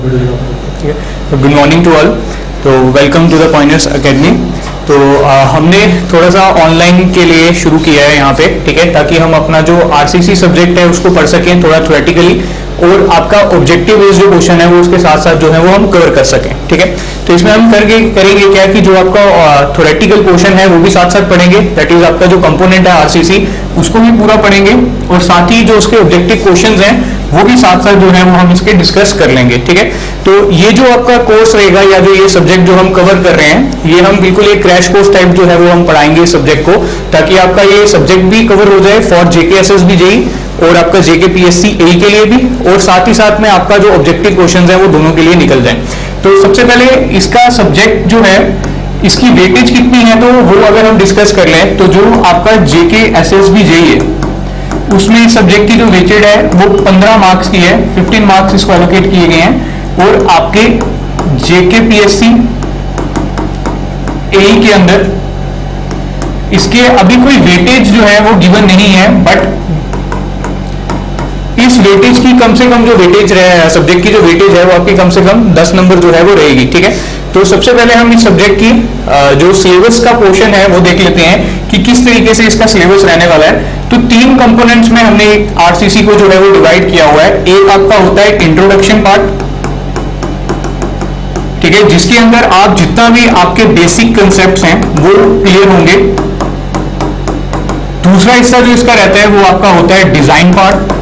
ठीक है, good morning to all. तो welcome to the Pointers Academy. तो हमने थोड़ा सा ऑनलाइन के लिए शुरू किया है यहाँ पे, ठीक है, ताकि हम अपना जो आरसीसी सब्जेक्ट है उसको पढ़ सकें थोड़ा थ्योरेटिकली, और आपका ऑब्जेक्टिव बेस्ड जो क्वेश्चन है वो उसके साथ साथ जो है वो हम कवर कर सकें। ठीक है, तो इसमें हम करेंगे क्या कि जो आपका थ्योरेटिकल क्वेश्चन है वो भी साथ साथ पढ़ेंगे, दैट इज आपका जो कंपोनेंट है आरसीसी उसको भी पूरा पढ़ेंगे, और साथ ही जो उसके ऑब्जेक्टिव क्वेश्चंस हैं वो भी साथ साथ जो है वो हम इसके डिस्कस कर लेंगे। ठीक है, तो ये जो आपका कोर्स रहेगा या जो ये सब्जेक्ट जो हम कवर कर रहे हैं, ये हम बिल्कुल एक क्रैश कोर्स टाइप जो है वो हम पढ़ाएंगे इस सब्जेक्ट को, ताकि आपका ये सब्जेक्ट भी कवर हो जाए फॉर जेकेएसएस भी जेई और आपका जेके पीएससी ए के लिए भी, और साथ ही साथ में आपका जो ऑब्जेक्टिव क्वेश्चंस है वो दोनों के लिए निकल जाए। तो सबसे पहले इसका सब्जेक्ट जो है इसकी वेटेज कितनी है तो वो अगर हम डिस्कस कर लें, तो जो आपका जेकेएसएस भी जेई है उसमें इस सब्जेक्ट की जो वेटेड है वो 15 मार्क्स की है, 15 मार्क्स इसको एलोकेट किए गए हैं, और आपके जेके पीएससी ए के अंदर इसके अभी कोई वेटेज जो है वो गिवन नहीं है, बट इस वेटेज की कम से कम जो वेटेज रहे सब्जेक्ट की जो वेटेज है वो आपकी कम से कम 10 नंबर जो है वो रहेगी। ठीक है, तो सबसे पहले हम इस सब्जेक्ट की जो सिलेबस का पोर्शन है वो देख लेते हैं कि किस तरीके से इसका सिलेबस रहने वाला है। तो 3 कंपोनेंट्स में हमने आरसीसी को जो है वो डिवाइड किया हुआ है। एक आपका होता है इंट्रोडक्शन पार्ट, ठीक है, जिसके अंदर आप जितना भी आपके बेसिक कंसेप्ट्स हैं वो क्लियर होंगे। दूसरा हिस्सा जो इसका रहता है वो आपका होता है डिजाइन पार्ट,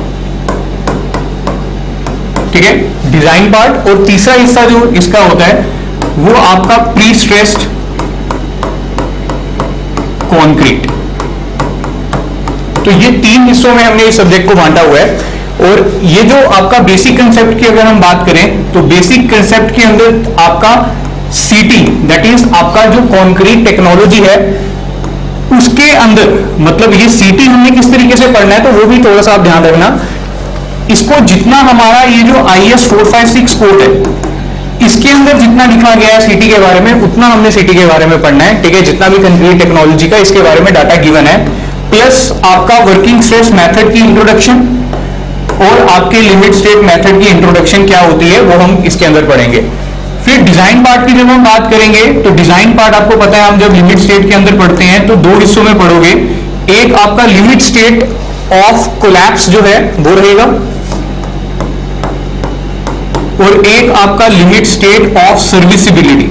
ठीक है, डिजाइन पार्ट, और तीसरा हिस्सा जो इसका होता है वो आपका प्री स्ट्रेस्ड कॉन्क्रीट। तो ये 3 हिस्सों में हमने इस सब्जेक्ट को बांटा हुआ है। और ये जो आपका बेसिक कंसेप्ट की अगर हम बात करें तो बेसिक कंसेप्ट के अंदर आपका सीटी, दैट इज आपका जो कॉन्क्रीट टेक्नोलॉजी है उसके अंदर, मतलब ये सीटी हमने किस तरीके से पढ़ना है तो वो भी थोड़ा सा आप ध्यान रखना। इसको जितना हमारा ये जो IS 456 कोड है इसके अंदर जितना लिखा गया है सीटी के बारे में उतना हमने सीटी के बारे में पढ़ना है। ठीक है, जितना भी कंक्रीट टेक्नोलॉजी का इसके बारे में डाटा गिवन है, प्लस आपका वर्किंग स्ट्रेस मेथड की इंट्रोडक्शन और आपके लिमिट स्टेट मेथड की इंट्रोडक्शन क्या होती है वो हम इसके अंदर पढ़ेंगे। फिर डिजाइन पार्ट की जब हम बात करेंगे तो डिजाइन पार्ट आपको पता है हम जब लिमिट स्टेट के अंदर पढ़ते हैं तो 2 हिस्सों में पढ़ोगे। एक आपका लिमिट स्टेट ऑफ कोलैप्स जो है वो रहेगा, और एक आपका लिमिट स्टेट ऑफ सर्विसिबिलिटी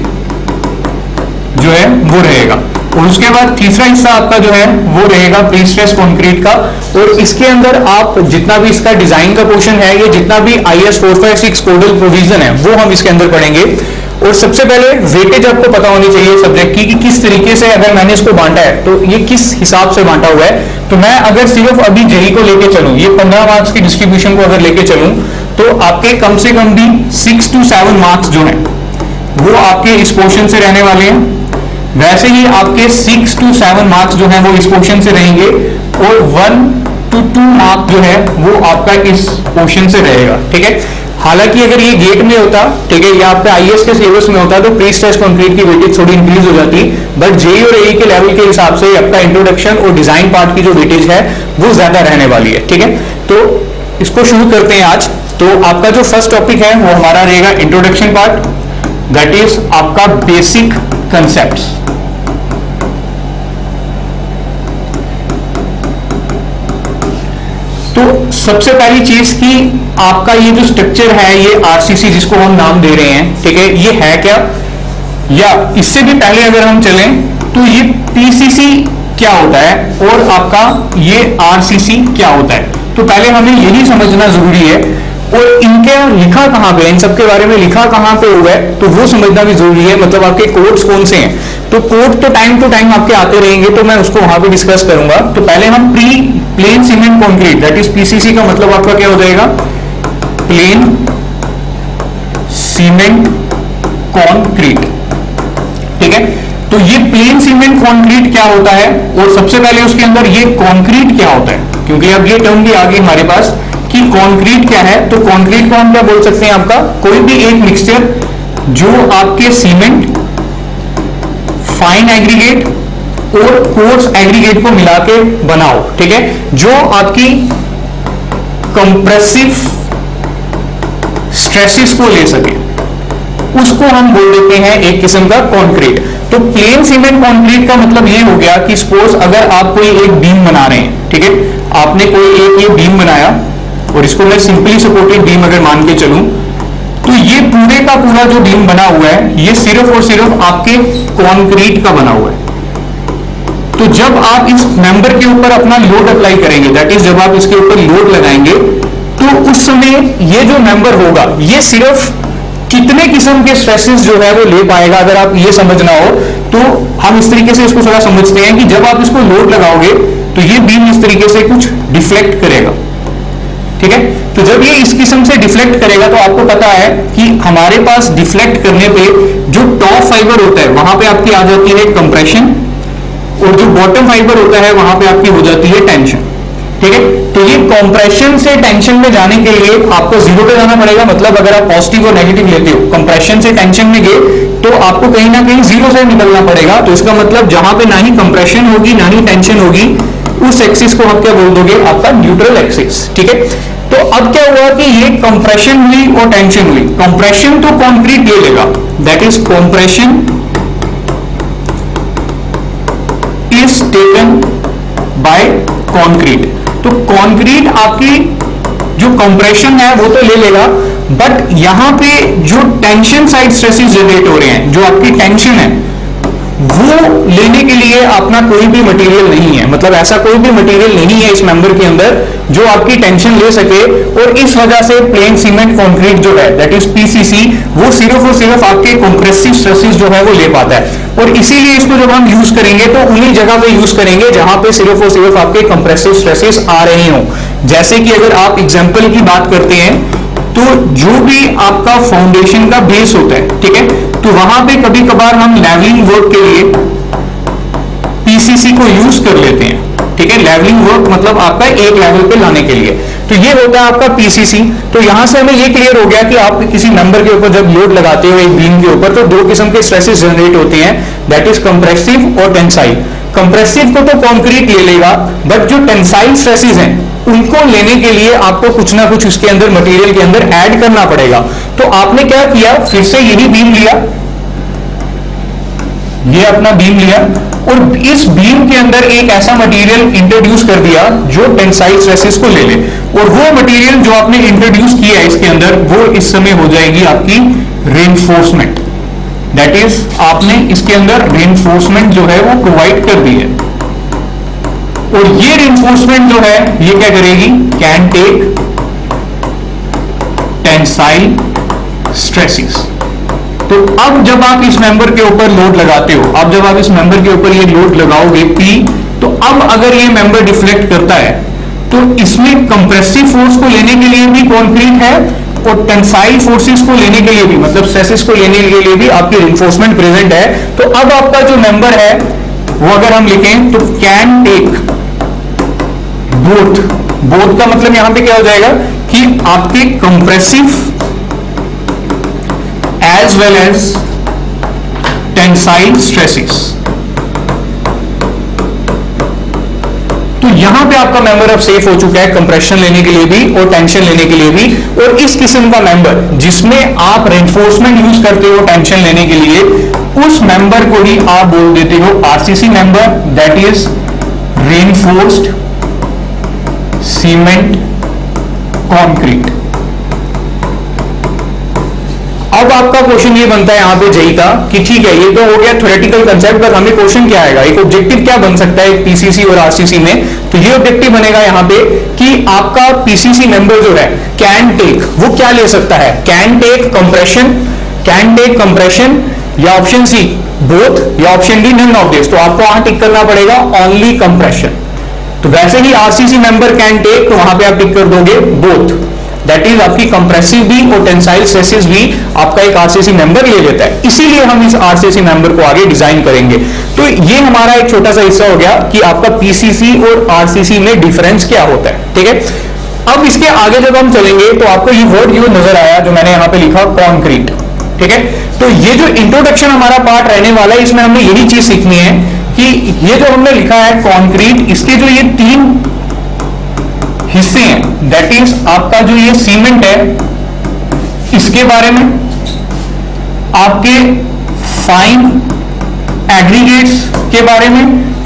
जो है वो रहेगा, और उसके बाद तीसरा हिस्सा आपका जो है वो रहेगा प्री स्ट्रेस कंक्रीट का। और इसके अंदर आप जितना भी इसका डिजाइन का पोर्शन है, ये जितना भी IS 456 कोडल प्रोविजन है वो हम इसके अंदर पढ़ेंगे। और सबसे पहले वेटेज आपको पता होनी चाहिए सब्जेक्ट की कि किस तरीके से अगर मैंने इसको बांटा है तो ये किस हिसाब से बांटा हुआ है। तो मैं अगर सिर्फ अभी जेई को लेके चलूं, ये 15 मार्क्स की डिस्ट्रीब्यूशन को अगर लेके चलूं तो आपके कम से कम भी 6 to 7 मार्क्स जो हैं वो आपके इस पोर्शन से रहने वाले हैं। वैसे ही आपके 6 to 7 मार्क्स जो हैं वो इस पोर्शन से रहेंगे, और 1 to 2 मार्क जो है वो आपका इस पोर्शन से रहेगा। ठीक है, हालांकि अगर ये गेट में होता, ठीक है, या आपके IS के सिलेबस में होता तो प्री स्ट्रेस कंक्रीट की वेटेज थोड़ी इंक्रीज हो जाती, बट जेई और एई के लेवल के हिसाब से आपका इंट्रोडक्शन और डिजाइन पार्ट की जो वेटेज है वो ज्यादा रहने वाली है। ठीक है, तो इसको शुरू करते हैं आज। तो आपका जो फर्स्ट टॉपिक है वो हमारा रहेगा इंट्रोडक्शन पार्ट, दैट इज आपका बेसिक कंसेप्ट्स। तो सबसे पहली चीज कि आपका ये जो स्ट्रक्चर है, ये आरसीसी जिसको हम नाम दे रहे हैं, ठीक है, ये है क्या, या इससे भी पहले अगर हम चलें तो ये पीसीसी क्या होता है और आपका ये आरसीसी क्या होता है। तो पहले हमें यही समझना जरूरी है, और इनके लिखा कहां पे, इन सब के बारे में लिखा कहां पे हुआ है तो वो समझना भी जरूरी है। मतलब आपके कोड्स कौन से हैं, तो कोड तो टाइम टू टाइम आपके आते रहेंगे, तो मैं उसको वहां पे डिस्कस करूंगा। तो पहले हम plane cement concrete, that is PCC का मतलब आपका क्या हो जाएगा, प्लेन सीमेंट कॉन्क्रीट। ठीक है, तो ये प्लेन सीमेंट कॉन्क्रीट क्या होता है, और सबसे पहले उसके अंदर ये कॉन्क्रीट क्या होता है, क्योंकि अब ये टर्म भी आ गई हमारे पास कि कंक्रीट क्या है। तो कंक्रीट को हम क्या बोल सकते हैं, आपका कोई भी एक मिक्सचर जो आपके सीमेंट, फाइन एग्रीगेट और कोर्स एग्रीगेट को मिला के बनाओ। ठीक है, जो आपकी कंप्रेसिव स्ट्रेसेस को ले सके। उसको हम बोल देते हैं एक किस्म का कंक्रीट। तो प्लेन सीमेंट कंक्रीट का मतलब ये हो गया कि सपोज अगर आप कोई एक बीम बना रहे हैं, ठीक है, आपने कोई एक ये बीम बनाया और इसको मैं सिंपली सपोर्टेड बीम अगर मान के चलूं, तो ये पूरे का पूरा जो बीम बना हुआ है ये सिर्फ और सिर्फ आपके कंक्रीट का बना हुआ है। तो जब आप इस मेंबर के ऊपर अपना लोड अप्लाई करेंगे, दैट इज जब आप इसके ऊपर लोड लगाएंगे, तो उस समय ये जो मेंबर होगा ये सिर्फ कितने किस्म के स्ट्रेसेस जो है वो ले पाएगा, अगर आप ये समझना हो तो हम इस तरीके से इसको थोड़ा समझते हैं कि जब आप इसको लोड लगाओगे तो ये बीम इस तरीके से कुछ डिफ्लेक्ट करेगा, ठीक है। तो जब ये इस किस्म से डिफ्लेक्ट करेगा तो आपको पता है कि हमारे पास डिफ्लेक्ट करने पे जो टॉप फाइबर होता है वहां पे आपकी आ जाती है कंप्रेशन, और जो बॉटम फाइबर होता है वहां पे आपकी हो जाती है टेंशन, ठीक है। तो ये कंप्रेशन से टेंशन में जाने के लिए आपको जीरो पे जाना पड़ेगा, मतलब अगर आप पॉजिटिव और नेगेटिव लेते हो, कंप्रेशन से टेंशन में गए तो आपको कहीं ना कहीं जीरो से निकलना पड़ेगा। तो इसका मतलब जहां पे ना ही कंप्रेशन होगी ना ही टेंशन होगी, उस एक्सिस को आप क्या बोल दोगे, आपका न्यूट्रल एक्सिस, ठीक है। तो अब क्या हुआ कि ये कंप्रेशन हुई और टेंशन हुई। कंप्रेशन तो कंक्रीट ले लेगा, that is compression is taken by concrete. तो कंक्रीट आपकी जो कंप्रेशन है वो तो ले लेगा, बट यहां पे जो टेंशन साइड स्ट्रेसेस जनरेट हो रहे हैं, जो आपकी टेंशन है, वो लेने के लिए अपना कोई भी मटेरियल नहीं है, मतलब ऐसा कोई भी मटेरियल नहीं है इस मेंबर के अंदर जो आपकी टेंशन ले सके। और इस वजह से प्लेन सीमेंट कंक्रीट जो है दैट इज पीसीसी, वो सिर्फ और सिर्फ आपके कंप्रेसिव स्ट्रेसेस जो है वो ले पाता है। और इसीलिए इसको जब हम यूज करेंगे तो उन्हीं जगह पे यूज करेंगे जहां पे सिर्फ और सिर्फ आपके कंप्रेसिव स्ट्रेसेस आ रहे हो। जैसे कि अगर आप एग्जांपल की बात करते हैं तो जो भी आपका फाउंडेशन का बेस होता है, ठीक है, तो वहां पे कभी कभार हम लेवलिंग वर्क के लिए पीसीसी को यूज कर लेते हैं, ठीक है। लेवलिंग वर्क मतलब आपका एक लेवल पे लाने के लिए, तो ये होता है आपका पीसीसी। तो यहां से हमें ये क्लियर हो गया कि आप किसी नंबर के ऊपर जब लोड लगाते हो एक बीम के ऊपर, तो दो किस्म के स्ट्रेसेस जनरेट होते हैं, दैट इज कंप्रेसिव और टेंसाइल। कंप्रेसिव को तो कंक्रीट ले लेगा, बट जो टेंसाइल स्ट्रेसेस हैं उनको लेने के लिए आपको कुछ ना कुछ उसके अंदर मटेरियल के अंदर ऐड करना पड़ेगा। तो आपने क्या किया, फिर से यही बीम लिया, ये अपना बीम लिया और इस बीम के अंदर एक ऐसा मटेरियल इंट्रोड्यूस कर दिया जो टेंसाइल स्ट्रेसेस को ले ले, और वो मटेरियल जो आपने इंट्रोड्यूस किया है इसके अंदर, वो इस समय हो जाएगी आपकी रेनफोर्समेंट। दैट इज आपने इसके अंदर रेनफोर्समेंट जो है वो प्रोवाइड कर दी है, और ये रेनफोर्समेंट जो है ये क्या करेगी, कैन टेक टेंसाइल स्ट्रेसेस। तो अब जब आप इस मेंबर के ऊपर लोड लगाते हो, अब जब आप इस मेंबर के ऊपर ये लोड लगाओगे P, तो अब अगर ये मेंबर डिफ्लेक्ट करता है तो इसमें कंप्रेसिव फोर्स को लेने के लिए भी कंक्रीट है और टेंसाइल फोर्सेस को लेने के लिए भी, मतलब स्ट्रेसेस को लेने के लिए भी आपकी रेनफोर्समेंट प्रेजेंट है। तो अब आपका जो मेंबर है वो अगर हम लिखें तो कैन टेक बोथ। बोथ का मतलब यहां पे क्या हो जाएगा कि आपके compressive as well as tensile stresses। तो यहां पे आपका मेंबर अब सेफ हो चुका है कंप्रेशन लेने के लिए भी और टेंशन लेने के लिए भी। और इस किस्म का मेंबर जिसमें आप रेनफोर्समेंट यूज करते हो टेंशन लेने के लिए, उस मेंबर को ही आप बोल देते हो RCC member, that is reinforced cement concrete. अब आपका क्वेश्चन ये बनता है यहां पे जेई का कि ठीक है ये तो हो गया थ्योरेटिकल कंसेप्ट, पर हमें क्वेश्चन क्या आएगा, एक ऑब्जेक्टिव क्या बन सकता है एक पीसीसी और आरसीसी में। तो ये ऑब्जेक्टिव बनेगा यहां पे कि आपका पीसीसी मेंबर जो है कैन टेक, वो क्या ले सकता है, can take compression, can take compression, या ऑप्शन सी बोथ, या option D none of this. तो आपको वहां टिक करना पड़ेगा ओनली कंप्रेशन। तो वैसे ही आरसीसी मेंबर कैन टेक, तो वहां पे आप टिक कर दोगे बोथ, दैट इज आपकी कंप्रेसिव भी और टेंसाइल स्ट्रेसेस भी आपका एक आरसीसी मेंबर ले लेता है। इसीलिए हम इस आरसीसी मेंबर को आगे डिजाइन करेंगे। तो ये हमारा एक छोटा सा हिस्सा हो गया कि आपका पीसीसी और आरसीसी में डिफरेंस क्या होता है, ठीक है। अब इसके आगे जब हम चलेंगे तो आपको ये वर्ड जो नजर आया जो मैंने यहां पे लिखा कंक्रीट, ठीक है। तो ये जो इंट्रोडक्शन हमारा पार्ट रहने वाला है, इसमें हमें यही चीज सीखनी है कि ये जो हमने लिखा है कंक्रीट, इसके जो ये तीन हिस्से हैं, दैट इज आपका जो ये सीमेंट है इसके बारे में, आपके फाइन एग्रीगेट्स के बारे में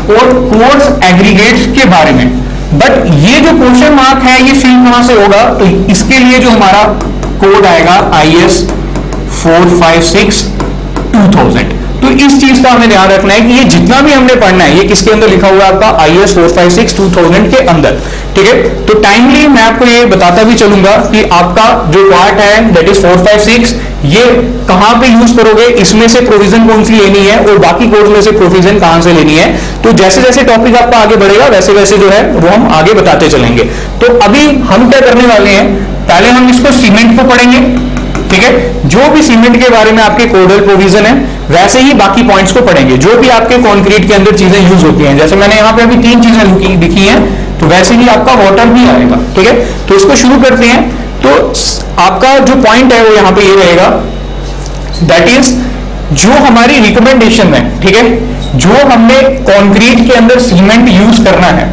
और कोर्स एग्रीगेट्स के बारे में। बट ये जो क्वेश्चन मार्क है ये फिल कहां से होगा, तो इसके लिए जो हमारा कोड आएगा IS 456-2000। तो इस चीज का हमें ध्यान रखना है कि ये जितना भी हमने पढ़ना है ये किसके अंदर लिखा हुआ है आपका IS 456-2000 के अंदर, ठीक है। तो टाइमली मैं आपको ये बताता भी चलूंगा कि आपका जो पार्ट है दैट इज 456 ये कहां पे यूज करोगे, इसमें से प्रोविजन कौन सी लेनी है और बाकी कोड में से प्रोविजन कहां से लेनी है। तो जैसे जैसे टॉपिक आपका आगे बढ़ेगा वैसे वैसे जो है वो हम आगे बताते चलेंगे। तो अभी हम क्या करने वाले हैं, पहले हम इसको सीमेंट को पढ़ेंगे, ठीक है। जो भी सीमेंट के बारे में आपके कोडल प्रोविजन है वैसे ही बाकी पॉइंट्स को पढ़ेंगे। जो भी आपके कंक्रीट के अंदर चीजें यूज होती हैं, जैसे मैंने यहाँ पे अभी 3 चीजें लिखी हैं, तो वैसे ही आपका वाटर भी आएगा, ठीक है। तो इसको शुरू करते हैं। तो आपका जो पॉइंट है वो यहाँ पे ये रहेगा, दैट इज जो हमारी रिकमेंडेशन है, ठीक है, जो हमने कंक्रीट के अंदर सीमेंट यूज करना है,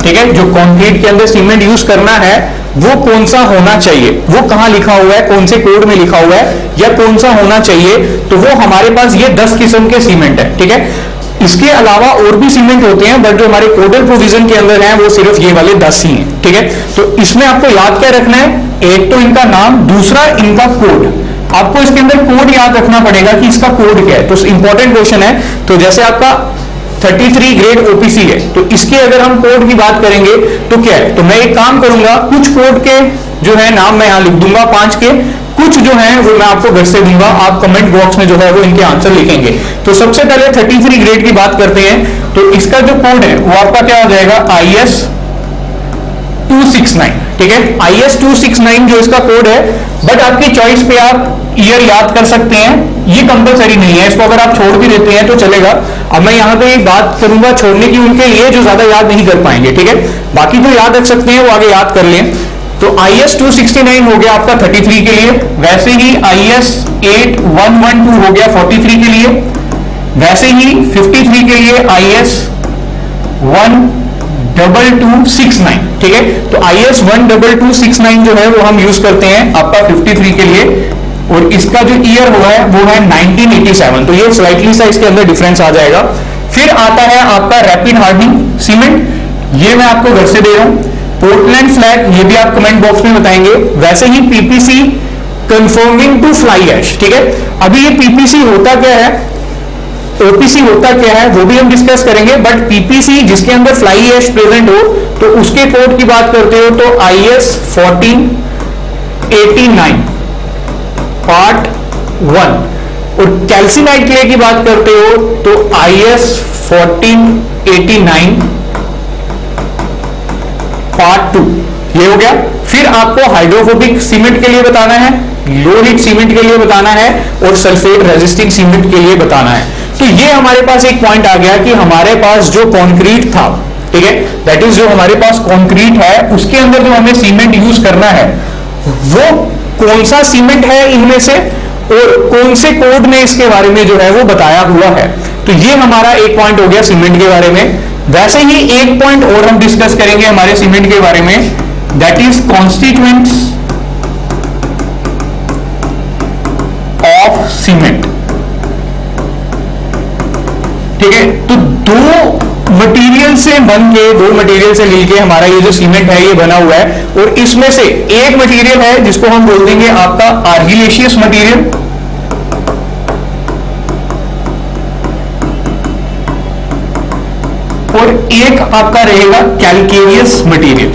ठीक है, जो कंक्रीट के अंदर सीमेंट यूज करना है वो कौन सा होना चाहिए, वो कहां लिखा हुआ है, कौन से कोड में लिखा हुआ है या कौन सा होना चाहिए। तो वो हमारे पास ये 10 किस्म के सीमेंट है, ठीक है। इसके अलावा और भी सीमेंट होते हैं बट जो हमारे कोडल प्रोविजन के अंदर है वो सिर्फ ये वाले 10 ही हैं, ठीक है। तो इसमें आपको याद क्या रखना है, एक तो इनका नाम, दूसरा इनका कोड। आपको इसके अंदर कोड याद रखना पड़ेगा कि इसका कोड क्या है। तो इंपॉर्टेंट क्वेश्चन है। तो जैसे आपका 33 ग्रेड OPC है, तो इसके अगर हम कोड की बात करेंगे तो क्या है, तो मैं एक काम करूंगा, कुछ कोड के जो है नाम मैं यहां लिख दूंगा 5 के, कुछ जो है वो मैं आपको घर से दूंगा, आप कमेंट बॉक्स में जो है वो इनके आंसर लिखेंगे। तो सबसे पहले 33 ग्रेड की बात करते हैं। तो इसका जो कोड है वो आपका क्या हो जाएगा, IS 269, ठीक है। IS 269 जो इसका कोड है, बट आपकी चॉइस पे आप ईयर याद कर सकते हैं, ये कंपलसरी नहीं है। इसको अगर आप छोड़ भी देते हैं तो चलेगा। अब मैं यहाँ पे एक बात करूंगा छोड़ने की उनके लिए जो ज्यादा याद नहीं कर पाएंगे, ठीक है। बाकी जो याद रख सकते हैं वो आगे याद कर लें। तो IS 269 हो गया आपका 33 के लिए, वैसे ही IS 8112 हो गया 43 के लिए, वैसे ही 53 के लिए IS 12269, ठीक है। तो IS 12269 जो है वो हम यूज करते हैं आपका 53 के लिए, और इसका जो ईयर हुआ है वो है 1987। तो ये स्लाइटली सा इसके अंदर डिफरेंस आ जाएगा। फिर आता है आपका रैपिड हार्डनिंग सीमेंट, ये मैं आपको घर से दे रहा हूं। पोर्टलैंड फ्लैट, ये भी आप कमेंट बॉक्स में बताएंगे। वैसे ही PPC conforming to fly ash, ठीक है। अभी ये PPC होता क्या है, OPC होता क्या है वो भी हम डिस्कस करेंगे, बट PPC जिसके अंदर फ्लाई ऐश प्रेजेंट हो तो उसके कोड की बात करते हो तो IS 1489 पार्ट 1, और कैल्सिनाइट क्ले की बात करते हो तो IS 1489 पार्ट 2, ये हो गया। फिर आपको हाइड्रोफोबिक सीमेंट के लिए बताना है, लो हीट सीमेंट के लिए बताना है और सल्फेट रेजिस्टिंग सीमेंट के लिए बताना है। तो ये हमारे पास एक पॉइंट आ गया कि हमारे पास जो कंक्रीट था, ठीक है, दैट इज जो हमारे पास कंक्रीट है उसके अंदर जो हमें सीमेंट यूज करना है वो कौन सा सीमेंट है इनमें से और कौन से कोड में इसके बारे में जो है वो बताया हुआ है। तो ये हमारा एक पॉइंट हो गया सीमेंट के बारे में। वैसे ही एक पॉइंट और हम डिस्कस करेंगे हमारे सीमेंट के बारे में, that is constituents of cement, ठीक है। तो दो मटेरियल से मिलके हमारा ये जो सीमेंट है ये बना हुआ है, और इसमें से एक मटेरियल है जिसको हम बोल देंगे आपका आर्गिलेशियस मटेरियल, और एक आपका रहेगा कैल्केरियस मटेरियल।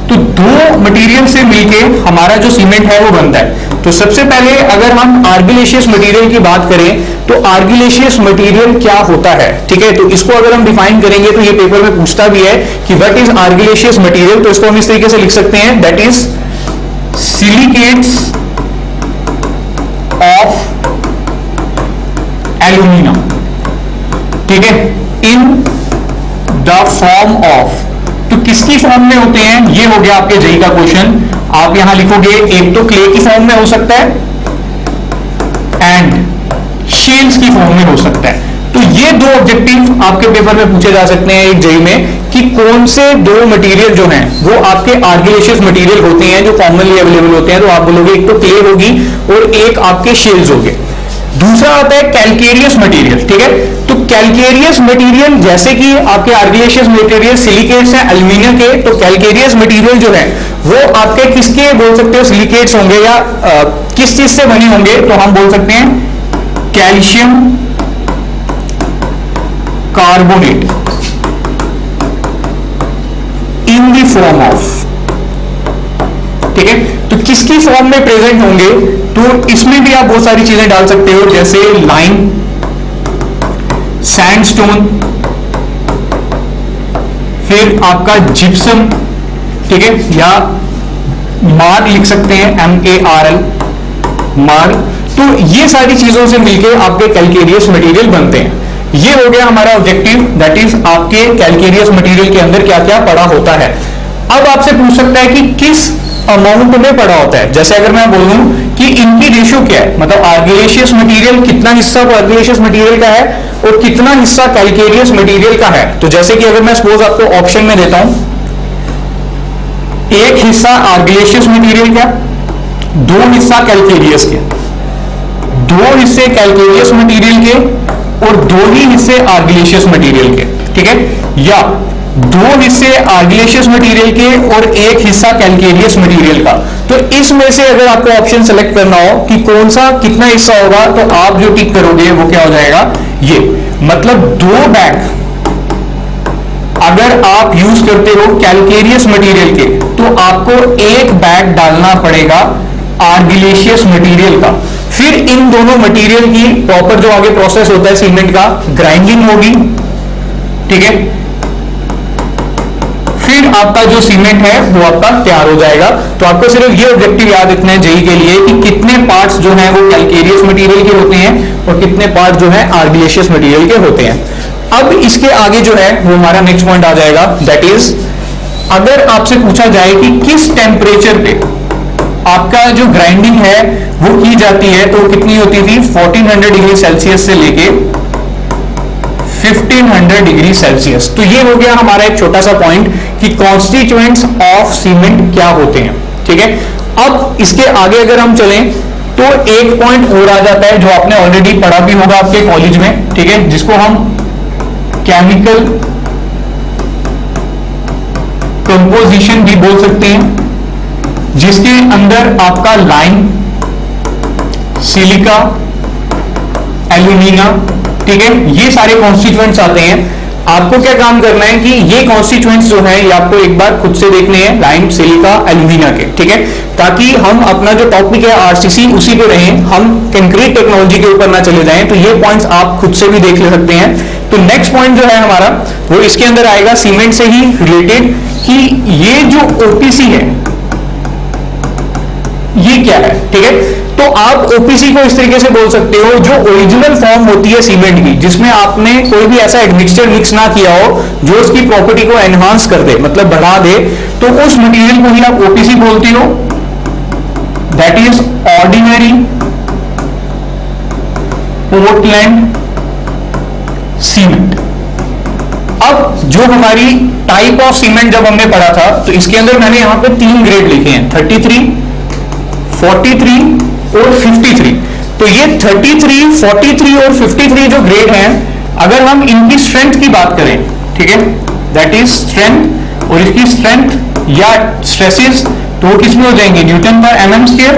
तो दो मटेरियल से मिलके हमारा जो सीमेंट है वो बनता है। तो सबसे पहले अगर हम आर्गिलेशियस मटेरियल की बात करें तो आर्गिलेशियस मटेरियल क्या होता है, ठीक है। तो इसको अगर हम डिफाइन करेंगे तो ये पेपर में पूछता भी है कि व्हाट इज आर्गिलेशियस मटेरियल। तो इसको हम इस तरीके से लिख सकते हैं, that is silicates of aluminium, ठीक है, इन द फॉर्म ऑफ। तो किसकी फॉर्म में होते हैं, ये हो गया आपके जेई का क्वेश्चन। आप यहां लिखोगे एक तो क्ले की फॉर्म में हो सकता है एंड शेल्स की फॉर्म में हो सकता है। तो ये दो ऑब्जेक्टिव आपके पेपर में पूछे जा सकते हैं एक जेई में कि कौन से दो मटेरियल जो हैं वो आपके आर्गिलेशियस मटेरियल होते हैं जो कॉमनली अवेलेबल होते हैं, तो आप बोलोगे एक तो क्ले होगी और एक आपके शेल्स होंगे। दूसरा आता है कैलकेरियस मटेरियल, ठीक है। तो कैलकेरियस मटेरियल जैसे कि आपके आर्गिलेशियस मटेरियल सिलिकेट्स हैं एल्यूमिनियम के, तो कैलकेरियस मटेरियल जो है वो आपके किसके बोल सकते हो, सिलिकेट्स होंगे या किस चीज से बने होंगे, तो हम बोल सकते हैं calcium carbonate in the form of, ठीक है। तो किसकी फॉर्म में प्रेजेंट होंगे, तो इसमें भी आप बहुत सारी चीजें डाल सकते हो जैसे लाइम, सैंडस्टोन, फिर आपका जिप्सम, ठीक है, या मार्ल लिख सकते हैं MARL, मार्ल। तो ये सारी चीजों से मिलकर आपके कैलकेरियस मटेरियल बनते हैं। ये हो गया हमारा ऑब्जेक्टिव, दैट इज आपके कैलकेरियस मटेरियल के अंदर क्या क्या पड़ा होता है। अब आपसे पूछ सकता है कि किस अमाउंट में पड़ा होता है। जैसे अगर मैं बोलूं कि इनकी रेशियो क्या है, मतलब आर्गिलेशियस मटेरियल कितना हिस्सा आर्गिलेशियस मटेरियल का है और कितना हिस्सा कैलकेरियस मटेरियल का है। तो जैसे कि अगर मैं सपोज आपको ऑप्शन में देता हूं, एक हिस्सा आर्गिलेशियस मटेरियल का, दो हिस्सा कैलकेरियस के, दो हिस्से कैलकेरियस मटेरियल के और दो ही हिस्से आर्गिलेशियस मटेरियल के, ठीक है, या दो हिस्से आर्गिलेशियस मटेरियल के और एक हिस्सा कैलकेरियस मटेरियल का। तो इसमें से अगर आपको ऑप्शन सेलेक्ट करना हो कि कौन सा कितना हिस्सा होगा, तो आप जो टिक करोगे वो क्या हो जाएगा, ये। मतलब दो बैग अगर आप यूज करते हो कैलकेरियस मटेरियल के, तो आपको एक बैग डालना पड़ेगा आर्गिलेशियस मटेरियल का। फिर इन दोनों मटेरियल की प्रॉपर जो आगे प्रोसेस होता है सीमेंट का, ग्राइंडिंग होगी, ठीक है, फिर आपका जो सीमेंट है वो आपका तैयार हो जाएगा। तो आपको सिर्फ ये ऑब्जेक्टिव याद रखना है जेई के लिए कि कितने पार्ट्स जो हैं वो कैलकेरियस मटेरियल के होते हैं और कितने पार्ट जो है आर्गिलेशियस मटेरियल के होते हैं। अब इसके आगे जो है वो हमारा नेक्स्ट पॉइंट आ जाएगा, दैट इज अगर आपसे पूछा जाए कि किस टेम्परेचर पे आपका जो ग्राइंडिंग है वो की जाती है, तो कितनी होती थी, 1400 डिग्री सेल्सियस से लेके 1500 डिग्री सेल्सियस। तो ये हो गया हमारा एक छोटा सा पॉइंट कि कॉन्स्टिट्यूएंट्स ऑफ सीमेंट क्या होते हैं, ठीक है। अब इसके आगे अगर हम चलें तो एक पॉइंट और आ जाता है जो आपने ऑलरेडी पढ़ा भी होगा आपके कॉलेज में, ठीक है, जिसको हम केमिकल कंपोजिशन भी बोल सकते हैं, जिसके अंदर आपका लाइम, सिलिका, एल्यूमिना, ठीक है, ये सारे कॉन्स्टिट्यूएंट्स आते हैं। आपको क्या काम करना है कि ये कॉन्स्टिट्यूएंट्स जो है ये आपको एक बार खुद से देखने हैं, लाइम, सिलिका, एल्यूमिना के, ठीक है, ताकि हम अपना जो टॉपिक है आरसीसी उसी पे रहें, हम कंक्रीट टेक्नोलॉजी के ऊपर ना चले जाएं। तो ये पॉइंट्स आप खुद से भी देख ले सकते हैं। तो नेक्स्ट पॉइंट जो है हमारा वो इसके अंदर आएगा सीमेंट से ही रिलेटेड कि ये जो ओपीसी है ये क्या है, ठीक है। तो आप ओपीसी को इस तरीके से बोल सकते हो, जो ओरिजिनल फॉर्म होती है सीमेंट की, जिसमें आपने कोई भी ऐसा एडमिक्सचर मिक्स ना किया हो जो उसकी प्रॉपर्टी को एनहांस कर दे, मतलब बढ़ा दे, तो उस मटेरियल को ही आप ओपीसी बोलते हो, that is ordinary Portland cement. अब जो हमारी टाइप ऑफ सीमेंट जब हमने पढ़ा था, तो इसके अंदर मैंने यहां पे 3 ग्रेड लिखे हैं, 33, 43 और 53। तो ये 33, 43 और 53 जो ग्रेड हैं, अगर हम इनकी स्ट्रेंथ की बात करें, ठीक है, दैट इज स्ट्रेंथ, और इसकी स्ट्रेंथ या स्ट्रेसेस तो वो किसमें हो जाएंगे, न्यूटन पर mm स्क्वायर।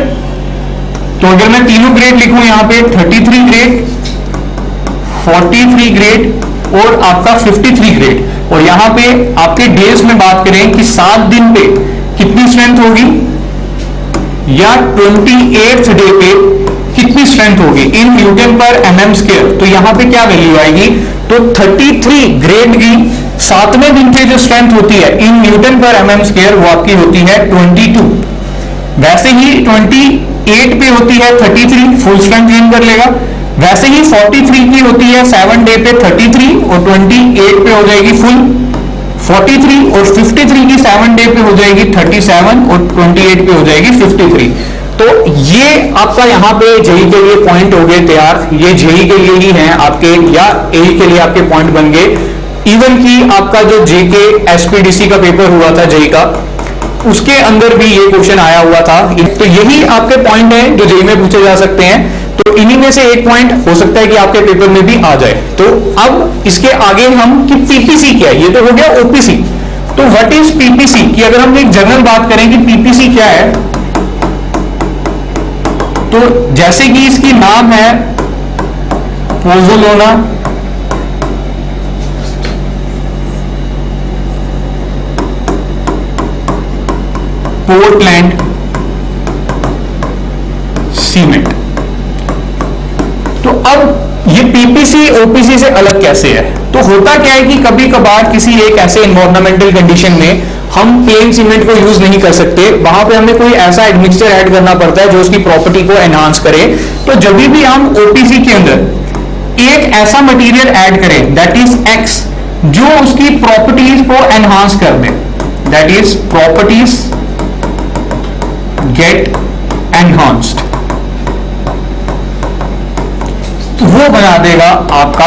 तो अगर मैं तीनों ग्रेड लिखूं यहाँ पे 33 ग्रेड, 43 ग्रेड और आपका 53 ग्रेड, और यहाँ पे आपके डेज में बात करें कि 7 दिन पे कितनी स्ट्रेंथ होगी या 28th डे पे कितनी स्ट्रेंथ होगी इन न्यूटन पर mm स्क्वायर। तो यहां पे क्या वैल्यू आएगी, तो 33 ग्रेड की 7वें दिन पे जो स्ट्रेंथ होती है इन न्यूटन पर mm स्क्वायर वो आपकी होती है 22। वैसे ही 28 पे होती है 33, फुल स्ट्रेंथ गेन कर लेगा। वैसे ही 43 की होती है 7 डे पे 33 और 28 पे हो जाएगी फुल 43, और 53 की 7 डे पे हो जाएगी 37 और 28 पे हो जाएगी 53। तो ये आपका यहाँ पे जेई के लिए पॉइंट हो गए तैयार, ये जेई के लिए ही हैं आपके, या एई के लिए आपके पॉइंट बन गए। इवन कि आपका जो जेके एसपीडीसी का पेपर हुआ था जेई का, उसके अंदर भी ये क्वेश्चन आया हुआ था। तो यही आपके पॉइंट है जो जेई में पूछे जा सकते हैं। तो इन्हीं में से एक पॉइंट हो सकता है कि आपके पेपर में भी आ जाए। तो अब इसके आगे हम कि पीपीसी क्या है, ये तो हो गया ओपीसी। तो व्हाट इज पीपीसी की अगर हम एक जनरल बात करें कि पीपीसी क्या है, तो जैसे कि इसकी नाम है पोज़ोलाना पोर्टलैंड सीमेंट। तो अब ये पीपीसी ओपीसी से अलग कैसे है? तो होता क्या है कि कभी कभार किसी एक ऐसे एनवायरमेंटल कंडीशन में हम प्लेन सीमेंट को यूज नहीं कर सकते, वहां पे हमें कोई ऐसा एडमिक्सचर ऐड करना पड़ता है जो उसकी प्रॉपर्टी को एनहांस करे। तो जब भी हम ओपीसी के अंदर एक ऐसा मटेरियल ऐड करें दैट इज एक्स, जो उसकी प्रॉपर्टीज को एनहांस कर दे, that is properties get enhanced, वो बना देगा आपका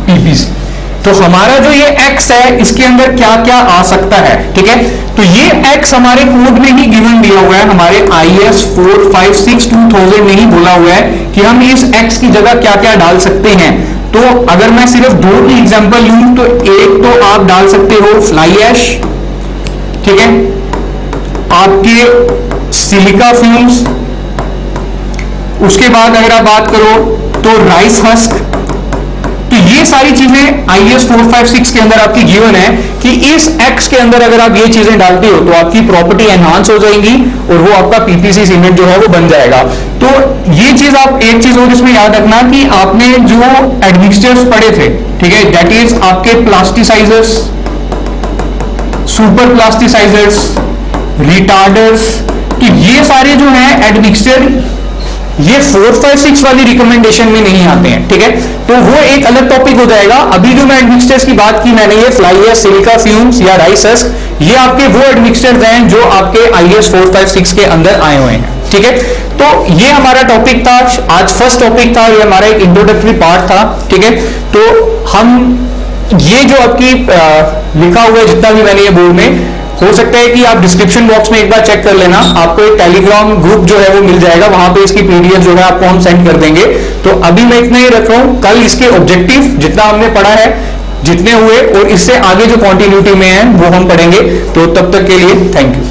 पीपीसी। तो हमारा जो ये x है इसके अंदर क्या क्या आ सकता है, ठीक है। तो ये x हमारे कोड में ही गिवन दिया हुआ है, हमारे IS 456-2000 में ही बोला हुआ है कि हम इस x की जगह क्या क्या डाल सकते हैं। तो अगर मैं सिर्फ दो की एग्जांपल लूं तो एक तो आप डाल सकते हो फ्लाई ऐश, ठीक है, आपके सिलिका फ्यूम्स, उसके बाद अगर आप बात करो तो राइस हस्क। तो ये सारी चीजें IS 456 के अंदर आपकी गिवन है कि इस X के अंदर अगर आप ये चीजें डालते हो तो आपकी प्रॉपर्टी एनहांस हो जाएगी और वो आपका पीपीसी सीमेंट जो है वो बन जाएगा। तो ये चीज आप एक चीज और इसमें याद रखना कि आपने जो एडमिक्सचर्स पढ़े थे, ठीक है, दैट इज आपके प्लास्टिसाइजर्स, सुपर प्लास्टिसाइजर्स, रिटार्डर्स। तो ये सारे जो है एडमिक्सचर ये 456 वाली रिकमेंडेशन में नहीं आते हैं, ठीक है। तो वो एक अलग टॉपिक हो जाएगा। अभी जो मैं एडमिक्सचर्स की बात की मैंने, ये फ्लाई ऐश, सिलिका फ्यूम्स या राइस हस्क, ये आपके वो एडमिक्सचर्स हैं जो आपके IS 456 के अंदर आए हुए हैं, ठीक है। तो ये हमारा टॉपिक था आज, फर्स्ट टॉपिक था, ये हमारा एक इंट्रोडक्टरी पार्ट था, ठीक है। तो हम ये जो आपकी लिखा हुआ है जितना भी मैंने ये बोर्ड में, हो सकता है कि आप डिस्क्रिप्शन बॉक्स में एक बार चेक कर लेना, आपको एक टेलीग्राम ग्रुप जो है वो मिल जाएगा, वहां पे इसकी PDF जो है आपको हम सेंड कर देंगे। तो अभी मैं इतना ही रख रहा हूं, कल इसके ऑब्जेक्टिव जितना हमने पढ़ा है, जितने हुए और इससे आगे जो कॉन्टिन्यूटी में है वो हम पढ़ेंगे। तो तब तक के लिए थैंक यू।